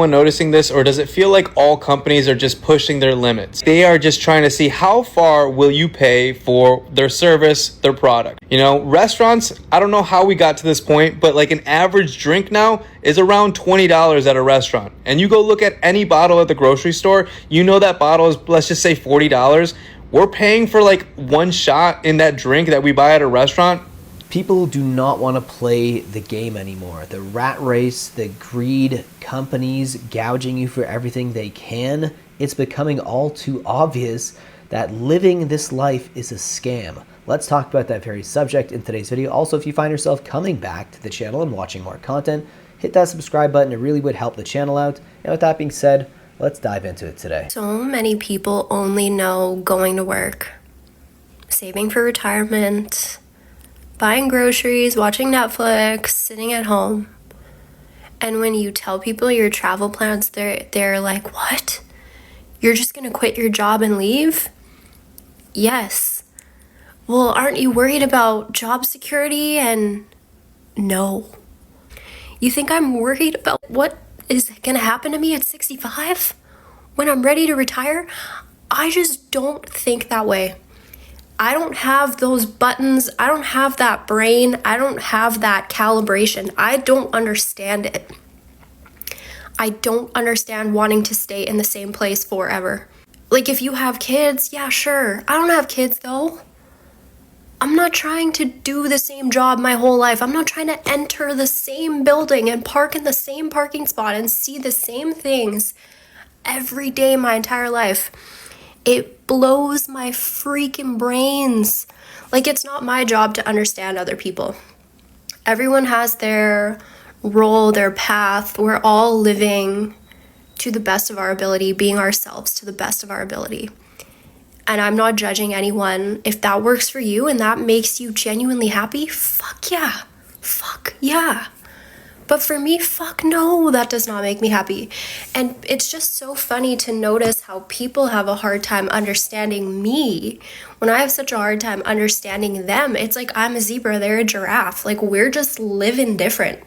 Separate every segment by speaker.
Speaker 1: Anyone noticing this, or does it feel like all companies are just pushing their limits? They are just trying to see how far will you pay for their service, their product. You know, restaurants, I don't know how we got to this point, but like an average drink now is around $20 at a restaurant. And you go look at any bottle at the grocery store, you know that bottle is, let's just say $40. We're paying for like one shot in that drink that we buy at a restaurant.
Speaker 2: People do not want to play the game anymore. The rat race, the greed, companies gouging you for everything they can. It's becoming all too obvious that living this life is a scam. Let's talk about that very subject in today's video. Also, if you find yourself coming back to the channel and watching more content, hit that subscribe button. It really would help the channel out. And with that being said, let's dive into it today.
Speaker 3: So many people only know going to work, saving for retirement, buying groceries, watching Netflix, sitting at home. And when you tell people your travel plans, they're like, what? You're just gonna quit your job and leave? Yes. Well, aren't you worried about job security? And no. You think I'm worried about what is gonna happen to me at 65 when I'm ready to retire? I just don't think that way. I don't have those buttons. I don't have that brain. I don't have that calibration. I don't understand it. I don't understand wanting to stay in the same place forever. Like if you have kids, yeah, sure. I don't have kids though. I'm not trying to do the same job my whole life. I'm not trying to enter the same building and park in the same parking spot and see the same things every day my entire life. It blows my freaking brains. Like, it's not my job to understand other people. Everyone has their role, their path. We're all living to the best of our ability, being ourselves to the best of our ability. And I'm not judging anyone. If that works for you and that makes you genuinely happy, fuck yeah. Fuck yeah. But for me, fuck no, that does not make me happy. And it's just so funny to notice how people have a hard time understanding me when I have such a hard time understanding them. It's like I'm a zebra, they're a giraffe. Like we're just living different.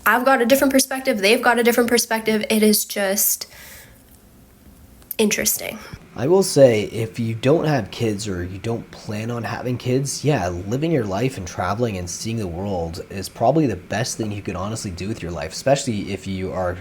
Speaker 3: I've got a different perspective, they've got a different perspective. It is just interesting.
Speaker 2: I will say, if you don't have kids or you don't plan on having kids, yeah, living your life and traveling and seeing the world is probably the best thing you could honestly do with your life, especially if you are,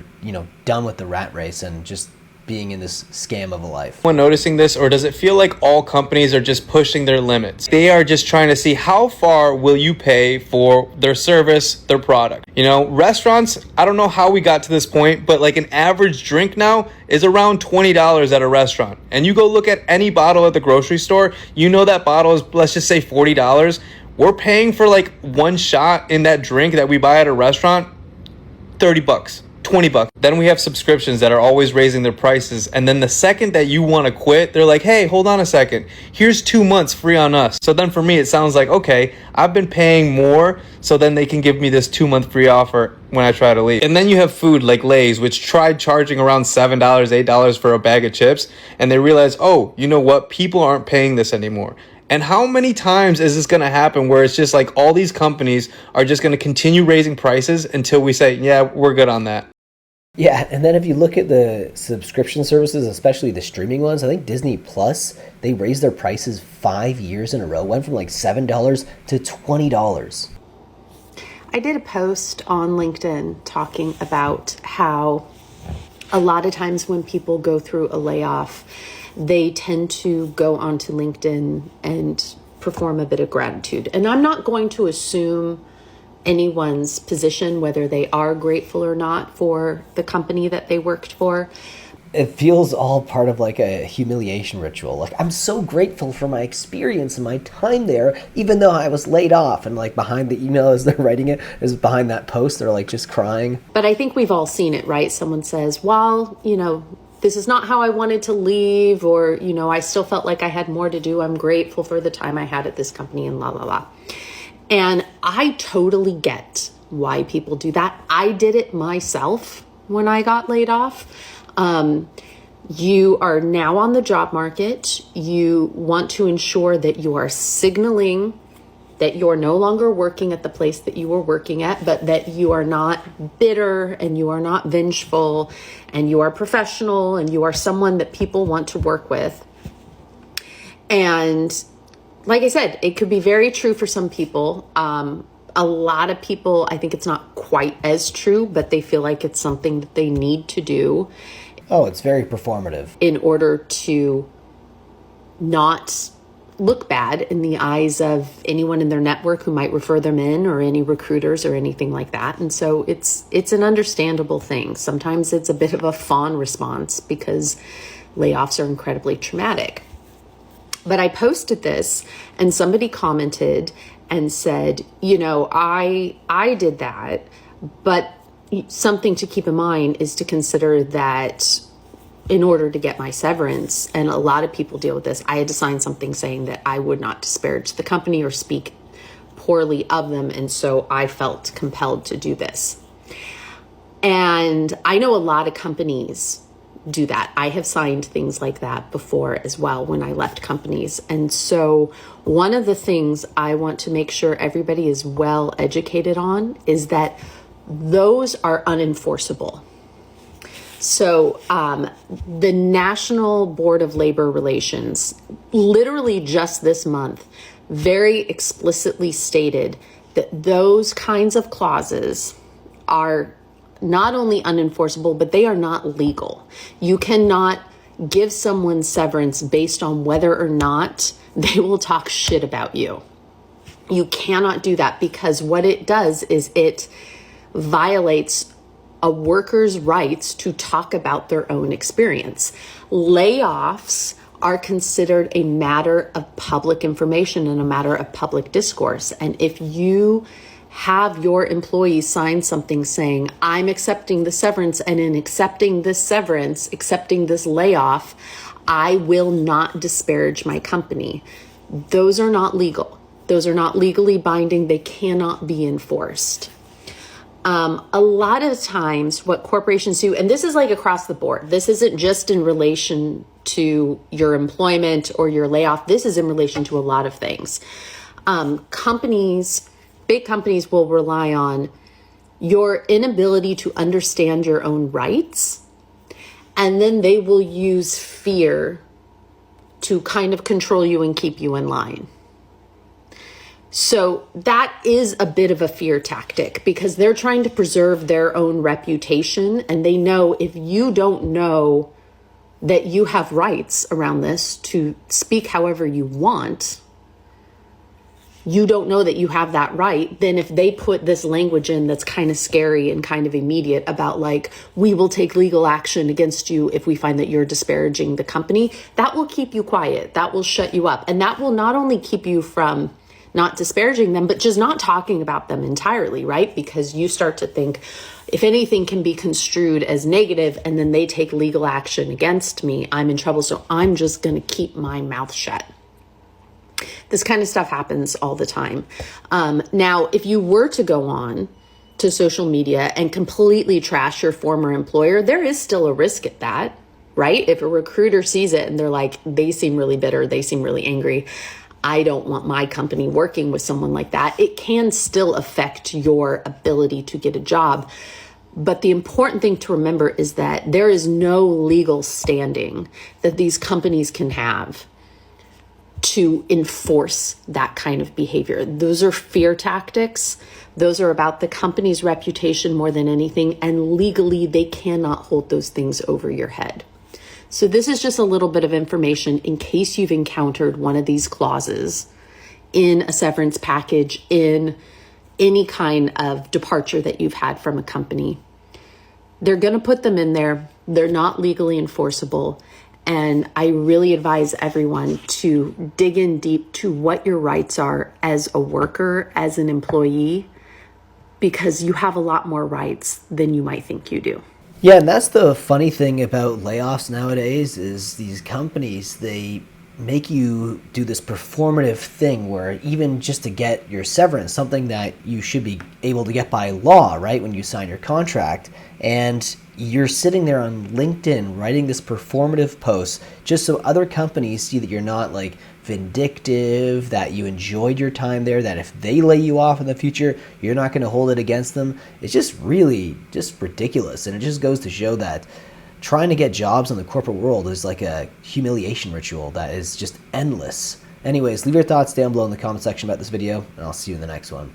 Speaker 2: done with the rat race and just being in this scam of a life.
Speaker 1: Anyone noticing this, or does it feel like all companies are just pushing their limits? They are just trying to see how far will you pay for their service, their product. You know, restaurants, I don't know how we got to this point, but like an average drink now is around $20 at a restaurant. And you go look at any bottle at the grocery store, you know that bottle is, let's just say $40. We're paying for like one shot in that drink that we buy at a restaurant, $30. $20. Then we have subscriptions that are always raising their prices. And then the second that you want to quit, they're like, hey, hold on a second. Here's 2 months free on us. So then for me, it sounds like, okay, I've been paying more. So then they can give me this 2-month free offer when I try to leave. And then you have food like Lay's, which tried charging around $7, $8 for a bag of chips. And they realize, oh, you know what? People aren't paying this anymore. And how many times is this going to happen where it's just like all these companies are just going to continue raising prices until we say, yeah, we're good on that.
Speaker 2: Yeah, and then if you look at the subscription services, especially the streaming ones, I think Disney Plus, they raised their prices 5 years in a row, went from like $7 to $20.
Speaker 4: I did a post on LinkedIn talking about how a lot of times when people go through a layoff, they tend to go onto LinkedIn and perform a bit of gratitude. And I'm not going to assume anyone's position, whether they are grateful or not for the company that they worked for.
Speaker 2: It feels all part of like a humiliation ritual. Like, I'm so grateful for my experience and my time there, even though I was laid off. And like behind the email as they're writing it, is behind that post, they're like just crying.
Speaker 4: But I think we've all seen it, right? Someone says, well, this is not how I wanted to leave, or, I still felt like I had more to do. I'm grateful for the time I had at this company and la, la, la. And I totally get why people do that. I did it myself when I got laid off. You are now on the job market. You want to ensure that you are signaling that you're no longer working at the place that you were working at, but that you are not bitter and you are not vengeful and you are professional and you are someone that people want to work with. And like I said, it could be very true for some people. A lot of people, I think it's not quite as true, but they feel like it's something that they need to do.
Speaker 2: Oh, it's very performative.
Speaker 4: In order to not look bad in the eyes of anyone in their network who might refer them in, or any recruiters or anything like that. And so it's an understandable thing. Sometimes it's a bit of a fawn response because layoffs are incredibly traumatic. But I posted this and somebody commented and said, I did that, but something to keep in mind is to consider that in order to get my severance, and a lot of people deal with this, I had to sign something saying that I would not disparage the company or speak poorly of them. And so I felt compelled to do this. And I know a lot of companies do that. I have signed things like that before as well when I left companies. And so one of the things I want to make sure everybody is well educated on is that those are unenforceable. So the National Board of Labor Relations, literally just this month, very explicitly stated that those kinds of clauses are not only unenforceable, but they are not legal. You cannot give someone severance based on whether or not they will talk shit about you. You cannot do that, because what it does is it violates a worker's rights to talk about their own experience. Layoffs are considered a matter of public information and a matter of public discourse. And if you have your employees sign something saying, I'm accepting the severance, and in accepting this severance, accepting this layoff, I will not disparage my company. Those are not legal. Those are not legally binding. They cannot be enforced. A lot of times what corporations do, and this is like across the board, this isn't just in relation to your employment or your layoff. This is in relation to a lot of things. Big companies will rely on your inability to understand your own rights, and then they will use fear to kind of control you and keep you in line. So that is a bit of a fear tactic, because they're trying to preserve their own reputation, and they know if you don't know that you have rights around this to speak however you want, you don't know that you have that right, then if they put this language in that's kind of scary and kind of immediate about like, we will take legal action against you if we find that you're disparaging the company, that will keep you quiet. That will shut you up. And that will not only keep you from not disparaging them, but just not talking about them entirely, right? Because you start to think, if anything can be construed as negative and then they take legal action against me, I'm in trouble. So I'm just going to keep my mouth shut. This kind of stuff happens all the time. Now, if you were to go on to social media and completely trash your former employer, there is still a risk at that, right? If a recruiter sees it and they're like, they seem really bitter, they seem really angry, I don't want my company working with someone like that, it can still affect your ability to get a job. But the important thing to remember is that there is no legal standing that these companies can have to enforce that kind of behavior. Those are fear tactics. Those are about the company's reputation more than anything. And legally, they cannot hold those things over your head. So this is just a little bit of information in case you've encountered one of these clauses in a severance package, in any kind of departure that you've had from a company. They're going to put them in there. They're not legally enforceable. And I really advise everyone to dig in deep to what your rights are as a worker, as an employee, because you have a lot more rights than you might think you do.
Speaker 2: Yeah, and that's the funny thing about layoffs nowadays is these companies, they make you do this performative thing where even just to get your severance, something that you should be able to get by law, right, when you sign your contract, and you're sitting there on LinkedIn writing this performative post just so other companies see that you're not like vindictive, that you enjoyed your time there, that if they lay you off in the future, you're not going to hold it against them. It's just really just ridiculous. And it just goes to show that trying to get jobs in the corporate world is like a humiliation ritual that is just endless. Anyways, leave your thoughts down below in the comment section about this video, and I'll see you in the next one.